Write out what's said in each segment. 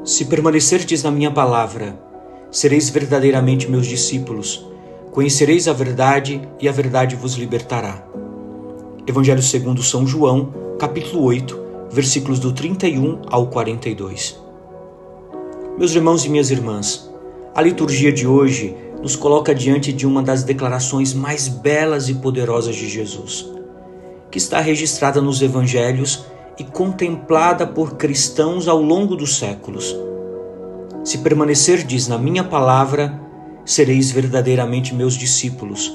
Se permanecerdes na minha palavra, sereis verdadeiramente meus discípulos, conhecereis a verdade e a verdade vos libertará. Evangelho segundo São João, capítulo 8, versículos do 31 ao 42. Meus irmãos e minhas irmãs, a liturgia de hoje nos coloca diante de uma das declarações mais belas e poderosas de Jesus, que está registrada nos Evangelhos e contemplada por cristãos ao longo dos séculos. Se permanecerdes na minha palavra, sereis verdadeiramente meus discípulos,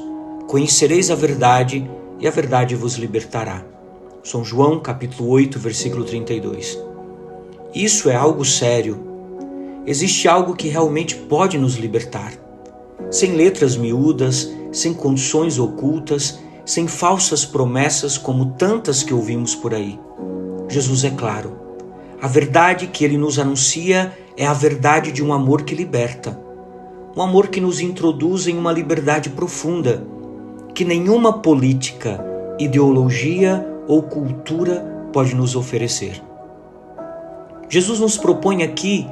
conhecereis a verdade e a verdade vos libertará. São João, capítulo 8, versículo 32. Isso é algo sério. Existe algo que realmente pode nos libertar. Sem letras miúdas, sem condições ocultas, sem falsas promessas como tantas que ouvimos por aí. Jesus é claro. A verdade que ele nos anuncia é a verdade de um amor que liberta. Um amor que nos introduz em uma liberdade profunda, que nenhuma política, ideologia ou cultura pode nos oferecer. Jesus nos propõe aqui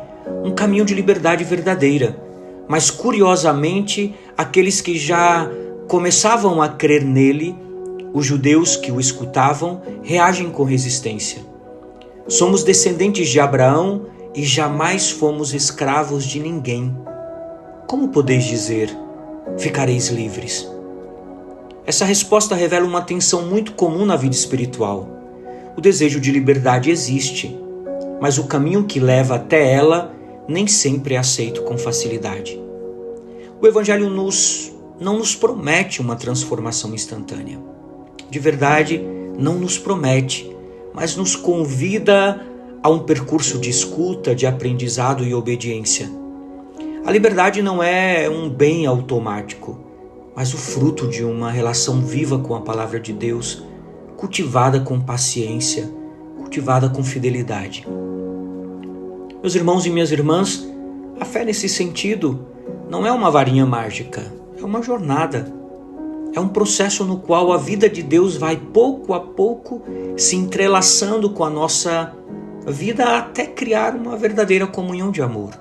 um caminho de liberdade verdadeira, mas curiosamente, aqueles que já começavam a crer nele, os judeus que o escutavam, reagem com resistência. Somos descendentes de Abraão e jamais fomos escravos de ninguém. Como podeis dizer, ficareis livres? Essa resposta revela uma tensão muito comum na vida espiritual. O desejo de liberdade existe, mas o caminho que leva até ela nem sempre é aceito com facilidade. O Evangelho não nos promete uma transformação instantânea. De verdade, não nos promete, mas nos convida a um percurso de escuta, de aprendizado e obediência. A liberdade não é um bem automático, mas o fruto de uma relação viva com a palavra de Deus, cultivada com paciência, cultivada com fidelidade. Meus irmãos e minhas irmãs, a fé nesse sentido não é uma varinha mágica, é uma jornada. É um processo no qual a vida de Deus vai pouco a pouco se entrelaçando com a nossa vida até criar uma verdadeira comunhão de amor.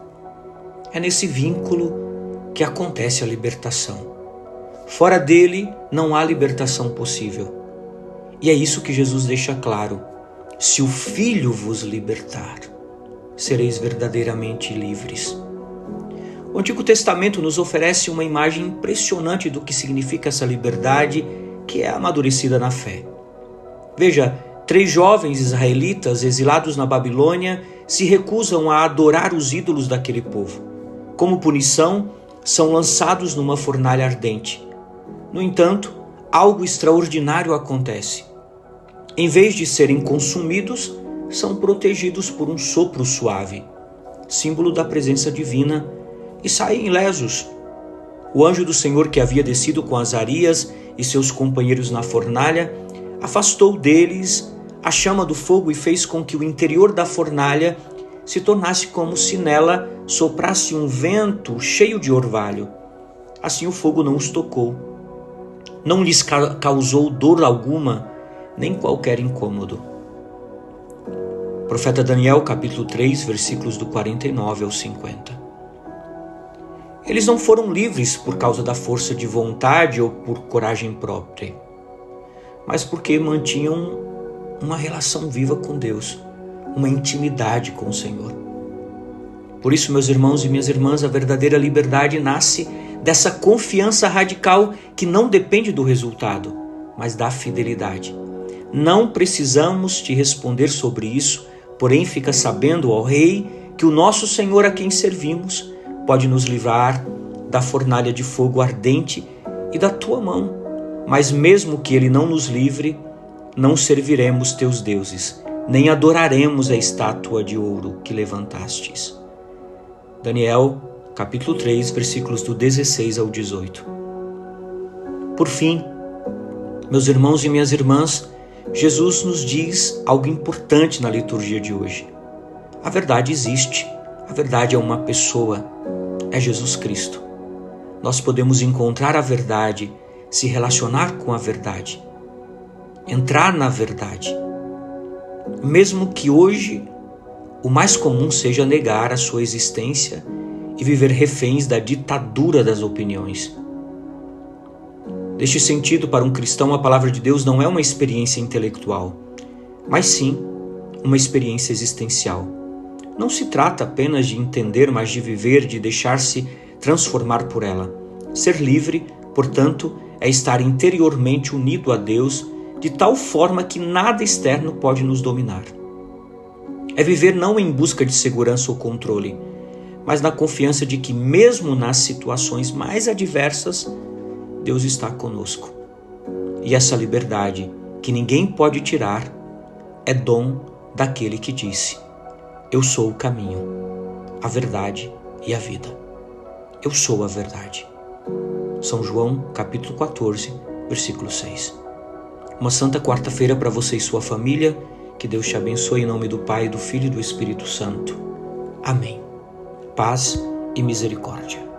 É nesse vínculo que acontece a libertação. Fora dele não há libertação possível. E é isso que Jesus deixa claro. Se o Filho vos libertar, sereis verdadeiramente livres. O Antigo Testamento nos oferece uma imagem impressionante do que significa essa liberdade que é amadurecida na fé. Veja, 3 jovens israelitas exilados na Babilônia se recusam a adorar os ídolos daquele povo. Como punição, são lançados numa fornalha ardente. No entanto, algo extraordinário acontece. Em vez de serem consumidos, são protegidos por um sopro suave, símbolo da presença divina, e saem ilesos. O anjo do Senhor, que havia descido com Azarias e seus companheiros na fornalha, afastou deles a chama do fogo e fez com que o interior da fornalha se tornasse como se nela soprasse um vento cheio de orvalho. Assim o fogo não os tocou. Não lhes causou dor alguma, nem qualquer incômodo. Profeta Daniel, capítulo 3, versículos do 49 ao 50. Eles não foram livres por causa da força de vontade ou por coragem própria, mas porque mantinham uma relação viva com Deus, uma intimidade com o Senhor. Por isso, meus irmãos e minhas irmãs, a verdadeira liberdade nasce dessa confiança radical que não depende do resultado, mas da fidelidade. Não precisamos te responder sobre isso, porém fica sabendo, ó Rei, que o nosso Senhor a quem servimos pode nos livrar da fornalha de fogo ardente e da tua mão. Mas mesmo que ele não nos livre, não serviremos teus deuses, nem adoraremos a estátua de ouro que levantastes. Daniel, capítulo 3, versículos do 16 ao 18. Por fim, meus irmãos e minhas irmãs, Jesus nos diz algo importante na liturgia de hoje. A verdade existe. A verdade é uma pessoa, é Jesus Cristo. Nós podemos encontrar a verdade, se relacionar com a verdade, entrar na verdade. Mesmo que hoje o mais comum seja negar a sua existência e viver reféns da ditadura das opiniões. Neste sentido, para um cristão, a palavra de Deus não é uma experiência intelectual, mas sim uma experiência existencial. Não se trata apenas de entender, mas de viver, de deixar-se transformar por ela. Ser livre, portanto, é estar interiormente unido a Deus de tal forma que nada externo pode nos dominar. É viver não em busca de segurança ou controle, mas na confiança de que mesmo nas situações mais adversas, Deus está conosco. E essa liberdade, que ninguém pode tirar, é dom daquele que disse: eu sou o caminho, a verdade e a vida. Eu sou a verdade. São João, capítulo 14, versículo 6. Uma santa quarta-feira para você e sua família. Que Deus te abençoe em nome do Pai, do Filho e do Espírito Santo. Amém. Paz e misericórdia.